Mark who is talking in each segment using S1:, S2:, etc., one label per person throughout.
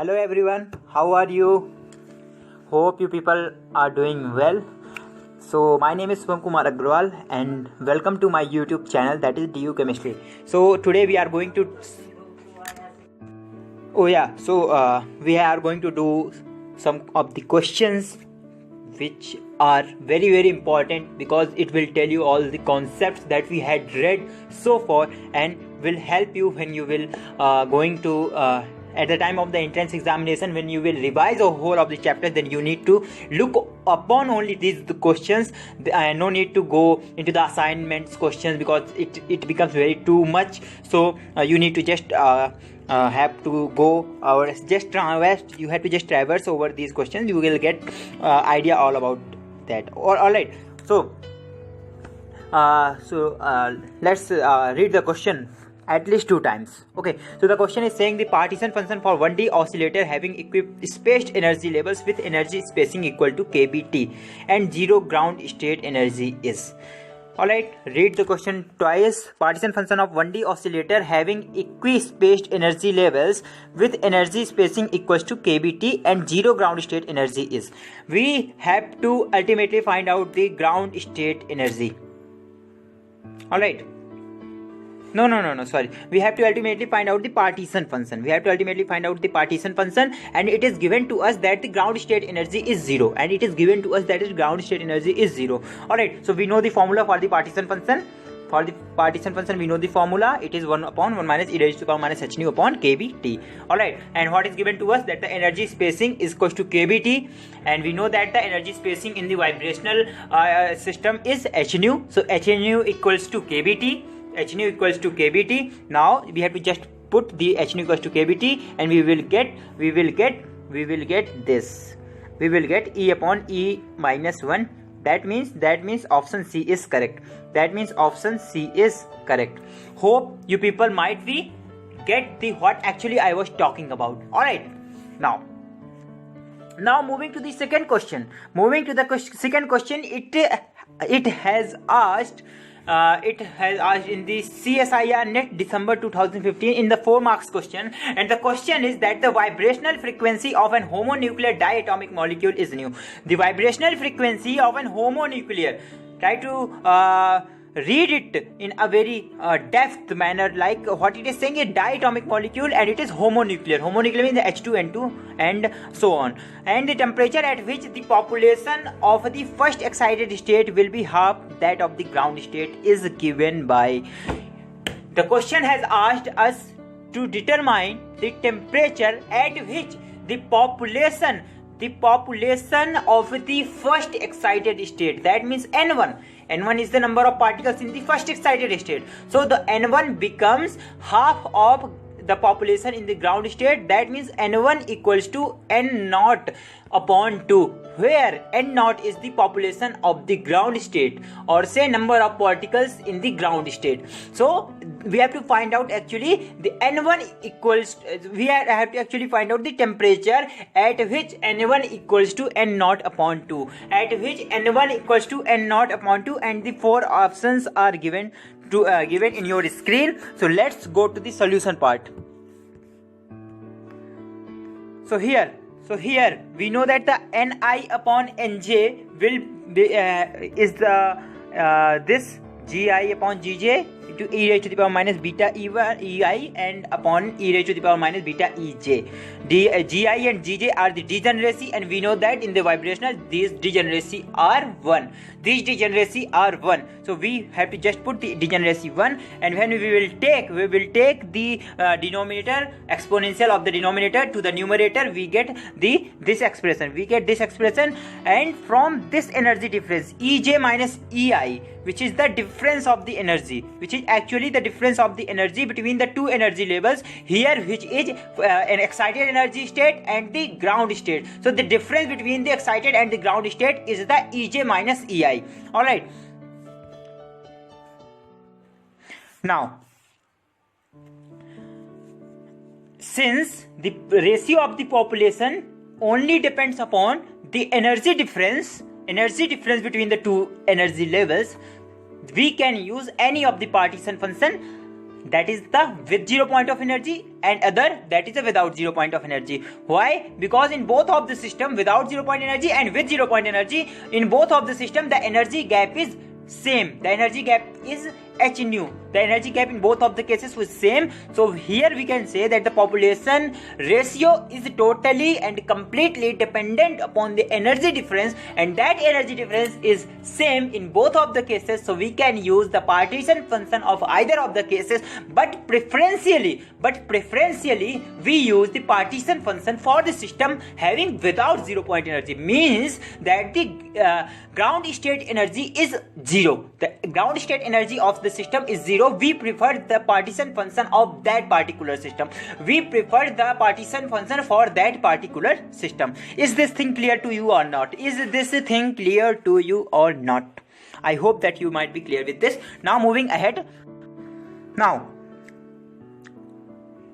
S1: Hello everyone, how are you? Hope you people are doing well. So my name is Swam Kumar Agrawal and welcome to my YouTube channel, that is DU Chemistry. So today we are going to we are going to do some of the questions which are very important because it will tell you all the concepts that we had read so far and will help you when you will going to at the time of the entrance examination, when you will revise a whole of the chapters. Then you need to look upon only these questions. No need to go into the assignments questions because it becomes very too much. So you need to just have to go or just traverse. You have to just traverse over these questions. You will get idea all about that. All right. So let's read the question at least 2 times. Okay, so the question is saying the partition function for 1D oscillator having equipped spaced energy levels with energy spacing equal to kBt and 0 ground state energy is. Alright, read the question twice. Partition function of 1D oscillator having equispaced energy levels with energy spacing equals to kBt and 0 ground state energy is. We have to ultimately find out the ground state energy. Alright. No, sorry. We have to ultimately find out the partition function. And it is given to us that the ground state energy is 0. Alright, so we know the formula for the partition function. We know the formula. It is 1 upon 1 minus e raised to the power minus h nu upon kBt. Alright, and what is given to us that the energy spacing is equals to kBt, and we know that the energy spacing in the vibrational system is h nu. So h nu equals to kBt. Now we have to just put the h nu equals to kBt, and we will get this. We will get E upon E minus 1. That means option C is correct. Hope you people might be get the what actually I was talking about. Alright, now moving to the second question. It has asked in the CSIR net December 2015 in the 4 marks question, and the question is that the vibrational frequency of an homonuclear diatomic molecule is nu. The vibrational frequency of an homonuclear, try to read it in a very depth manner, like what it is saying, a diatomic molecule and it is homonuclear means the H2N2 and so on, and the temperature at which the population of the first excited state will be half that of the ground state is given by. The question has asked us to determine the temperature at which the population of the first excited state, that means N1 is the number of particles in the first excited state. So the N1 becomes half of the population in the ground state. That means N1 equals to N0 upon 2, where N0 is the population of the ground state, or say number of particles in the ground state. So we have to find out actually the N1 equals, we have to actually find out the temperature at which N1 equals to N0 upon 2, and the 4 options are given in your screen. So let's go to the solution part. So here we know that the Ni upon Nj will be is the this Gi upon Gj into e raised to the power minus beta Ei and upon e raised to the power minus beta Ej. Gi and Gj are the degeneracy, and we know that in the vibrational these degeneracy are 1. So we have to just put the degeneracy 1, and when we will take the denominator, exponential of the denominator to the numerator, we get this expression, and from this energy difference Ej minus Ei, which is the difference of the energy, which is actually the difference of the energy between the two energy levels here, which is an excited energy state and the ground state. So the difference between the excited and the ground state is the Ej minus Ei. Alright, now since the ratio of the population only depends upon the energy difference between the two energy levels, we can use any of the partition function that is the with 0 point of energy, and other that is the without 0 point of energy. Why? Because in both of the system, without 0 point energy and with 0 point energy, in both of the system the energy gap is same. The energy gap is h nu. The energy gap in both of the cases was same. So here we can say that the population ratio is totally and completely dependent upon the energy difference, and that energy difference is same in both of the cases. So we can use the partition function of either of the cases, but preferentially we use the partition function for the system having without 0 point energy. Means that the ground state energy is 0. The ground state energy of the system is 0. We prefer the partition function of that particular system. We prefer the partition function for that particular system. Is this thing clear to you or not? Is this thing clear to you or not? I hope that you might be clear with this. Now moving ahead. Now,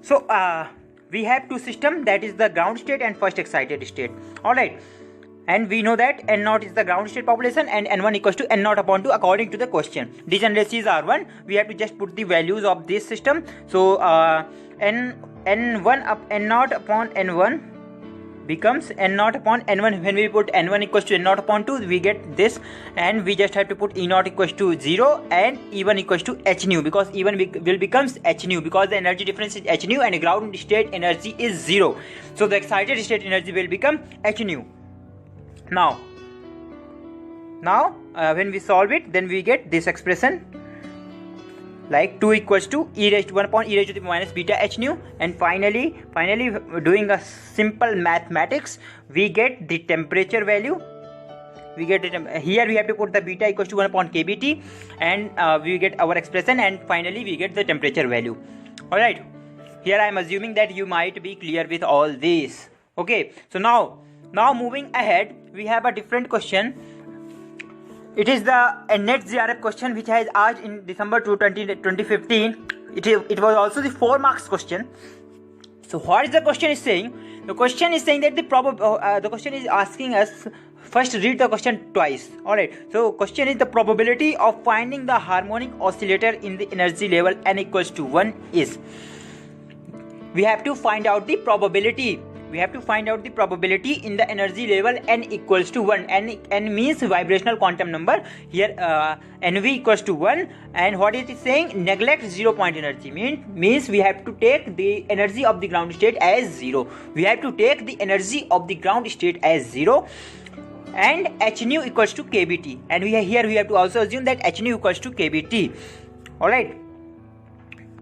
S1: so we have two systems, that is the ground state and first excited state. Alright. And we know that n naught is the ground state population and n1 equals to n naught upon 2 according to the question. Degeneracies are 1. We have to just put the values of this system. So n1 up n naught upon n1 becomes n naught upon n1. When we put n1 equals to n naught upon 2, we get this, and we just have to put e naught equals to 0 and e1 equals to h nu, because e1 will becomes h nu, because the energy difference is h nu and the ground state energy is 0. So the excited state energy will become h nu. Now when we solve it, then we get this expression like 2 equals to e raised to 1 upon e raised to the minus beta h nu, and finally doing a simple mathematics, we get the temperature value. We get it here. We have to put the beta equals to 1 upon kBT, and we get our expression, and finally we get the temperature value. All right, here I am assuming that you might be clear with all these. Okay, so now moving ahead, we have a different question. It is the NET JRF question which has asked in December 2015. It was also the 4 marks question. So what is the question is saying? The question is saying that the question is asking us, first read the question twice. Alright, so question is the probability of finding the harmonic oscillator in the energy level n equals to 1 is. We have to find out the probability. We have to find out the probability in the energy level n equals to 1. N means vibrational quantum number. Here NV equals to 1, and what it is saying, neglect 0 point energy means we have to take the energy of the ground state as 0. We have to take the energy of the ground state as 0, and h nu equals to kBT, and we have to also assume that h nu equals to kBT. Alright,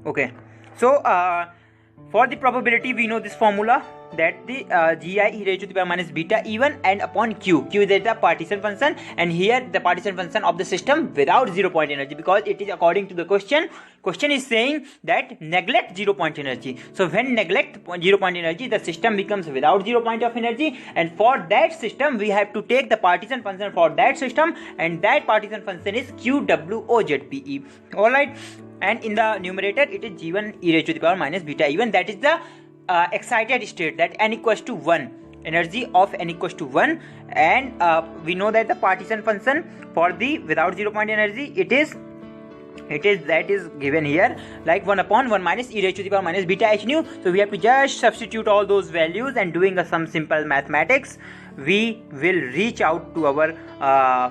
S1: okay, so for the probability we know this formula, that the gi e raised to the power minus beta e1 and upon q is the partition function, and here the partition function of the system without 0 point energy, because it is according to the question is saying that neglect 0 point energy. So when neglect 0 point energy, the system becomes without 0 point of energy, and for that system we have to take the partition function for that system, and that partition function is QWOZPE. Alright, and in the numerator it is g1 e raised to the power minus beta e1, that is the excited state, that n equals to 1, energy of n equals to 1, and we know that the partition function for the without 0 point energy, it is that is given here like 1 upon 1 minus e raised to the power minus beta h nu. So we have to just substitute all those values, and doing some simple mathematics, we will reach out to our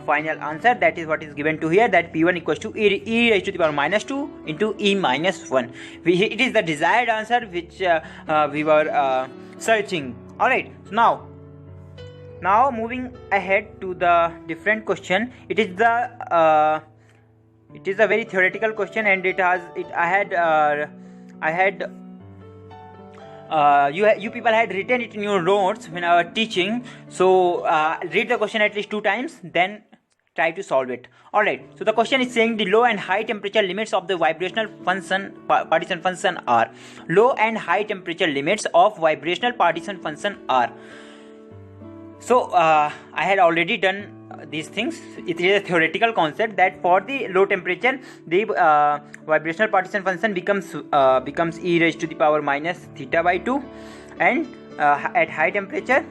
S1: final answer. That is what is given to here, that p1 equals to e raised to the power minus 2 into e minus 1. It is the desired answer which we were searching. Alright, so now moving ahead to the different question. It is a very theoretical question, and you people had written it in your notes when I was teaching. So read the question at least 2 times, then try to solve it. Alright, so the question is saying the low and high temperature limits of the vibrational function partition function are. Low and high temperature limits of vibrational partition function are. So I had already done these things. It is a theoretical concept that for the low temperature, the vibrational partition function becomes e raised to the power minus theta by 2, and at high temperature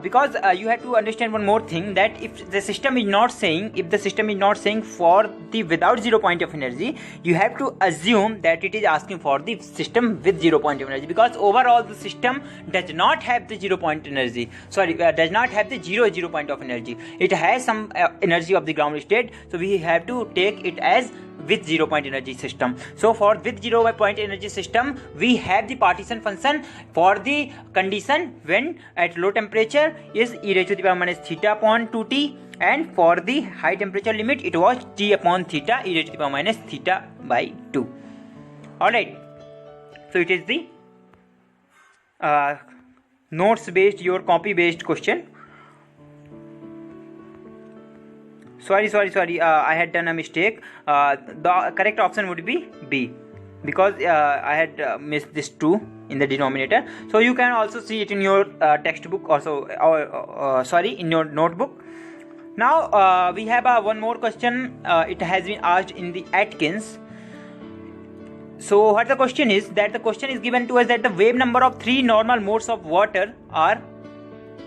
S1: because you have to understand one more thing, that if the system is not saying for the without 0 point of energy, you have to assume that it is asking for the system with 0 point of energy, because overall the system does not have the 0 point energy, does not have the 0 point of energy. It has some energy of the ground state, so we have to take it as with 0 point energy system. So for with 0 point energy system, we have the partition function for the condition when at low temperature is e raised to the power minus theta upon 2t, and for the high temperature limit it was t upon theta e raised to the power minus theta by 2. Alright, so it is the notes based, your copy based question. Sorry, I had done a mistake. The correct option would be B, because I had missed this 2 in the denominator. So you can also see it in your textbook also, in your notebook. Now we have one more question. It has been asked in the Atkins. So what the question is, that the question is given to us that the wave number of 3 normal modes of water are,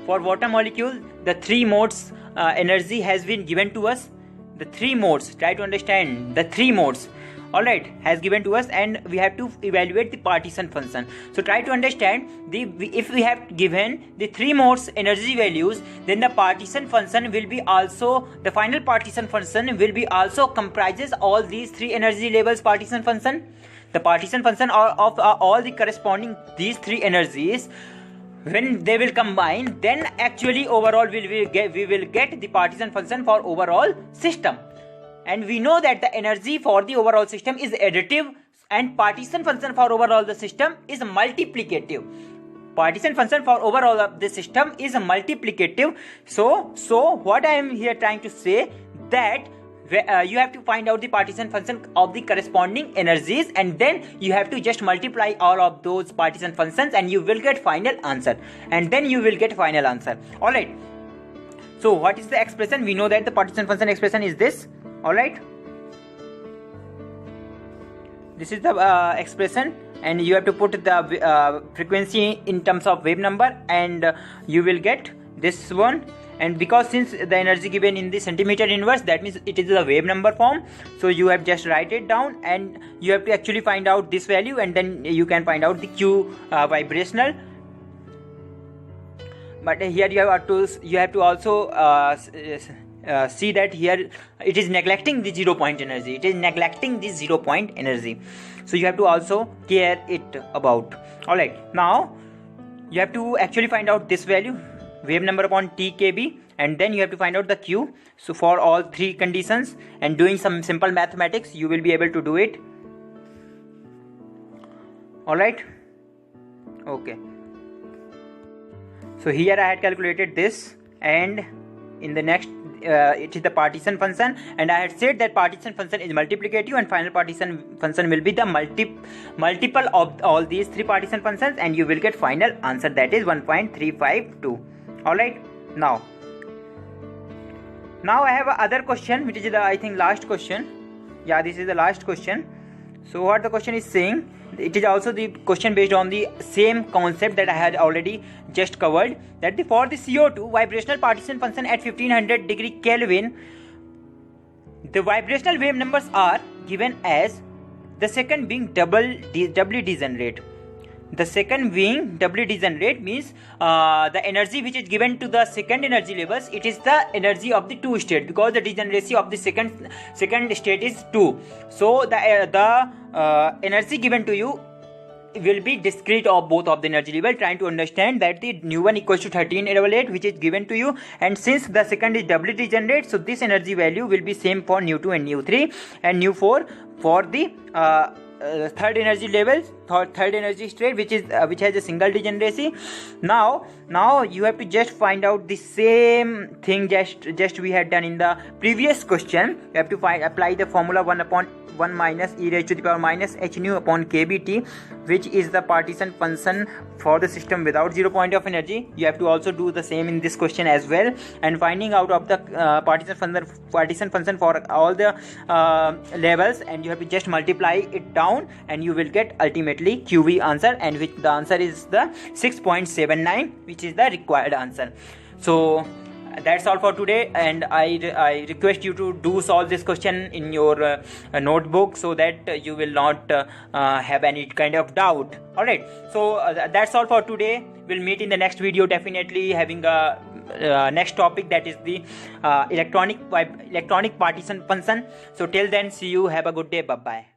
S1: for water molecule, the 3 modes energy has been given to us. The 3 modes, try to understand the 3 modes, alright, has given to us, and we have to evaluate the partition function. So try to understand, if we have given the 3 modes energy values, then the partition function will be also, the final partition function will be also comprises all these 3 energy levels partition function. The partition function of all the corresponding these 3 energies, when they will combine, then actually overall we will get the partition function for overall system. And we know that the energy for the overall system is additive, and partition function for overall the system is multiplicative. Partition function for overall of the system is multiplicative. So what I am here trying to say, that you have to find out the partition function of the corresponding energies, and then you have to just multiply all of those partition functions, and you will get final answer. Alright, so what is the expression? We know that the partition function expression is this. Alright, this is the expression, and you have to put the frequency in terms of wave number, and you will get this one. And because since the energy given in the centimeter inverse, that means it is the wave number form, so you have just write it down, and you have to actually find out this value, and then you can find out the Q vibrational. But here you have to also see that here it is neglecting the 0 point energy. So you have to also care it about. Alright, now you have to actually find out this value, wave number upon T kb, and then you have to find out the Q. So for all 3 conditions, and doing some simple mathematics, you will be able to do it. Alright, okay. So here I had calculated this, and in the next it is the partition function, and I had said that partition function is multiplicative, and final partition function will be the multiple of all these 3 partition functions, and you will get final answer, that is 1.352. Alright, now I have another question, which is the, I think, last question. Yeah, this is the last question. So what the question is saying, it is also the question based on the same concept that I had already just covered, that for the CO2 vibrational partition function at 1500 degree Kelvin, the vibrational wave numbers are given as the second being doubly degenerate. The second being doubly degenerate means the energy which is given to the second energy levels, it is the energy of the 2 state, because the degeneracy of the second state is 2. So the energy given to you will be discrete of both of the energy level, trying to understand that the nu1 equals to 1388, which is given to you, and since the second is doubly degenerate, so this energy value will be same for nu2 and nu3, and nu4 for the third energy level, third energy state, which has a single degeneracy. Now you have to just find out the same thing just we had done in the previous question. You have to apply the formula 1 upon 1 minus e raised to the power minus h nu upon kBt, which is the partition function for the system without 0 point of energy. You have to also do the same in this question as well, and finding out of the partition function for all the levels, and you have to just multiply it down and you will get ultimately QV answer, and which the answer is the 6.79, which is the required answer. So that's all for today, and I request you to do solve this question in your notebook, so that you will not have any kind of doubt. Alright, so that's all for today. We'll meet in the next video, definitely having a next topic, that is the electronic partition function. So till then, see you, have a good day, bye bye.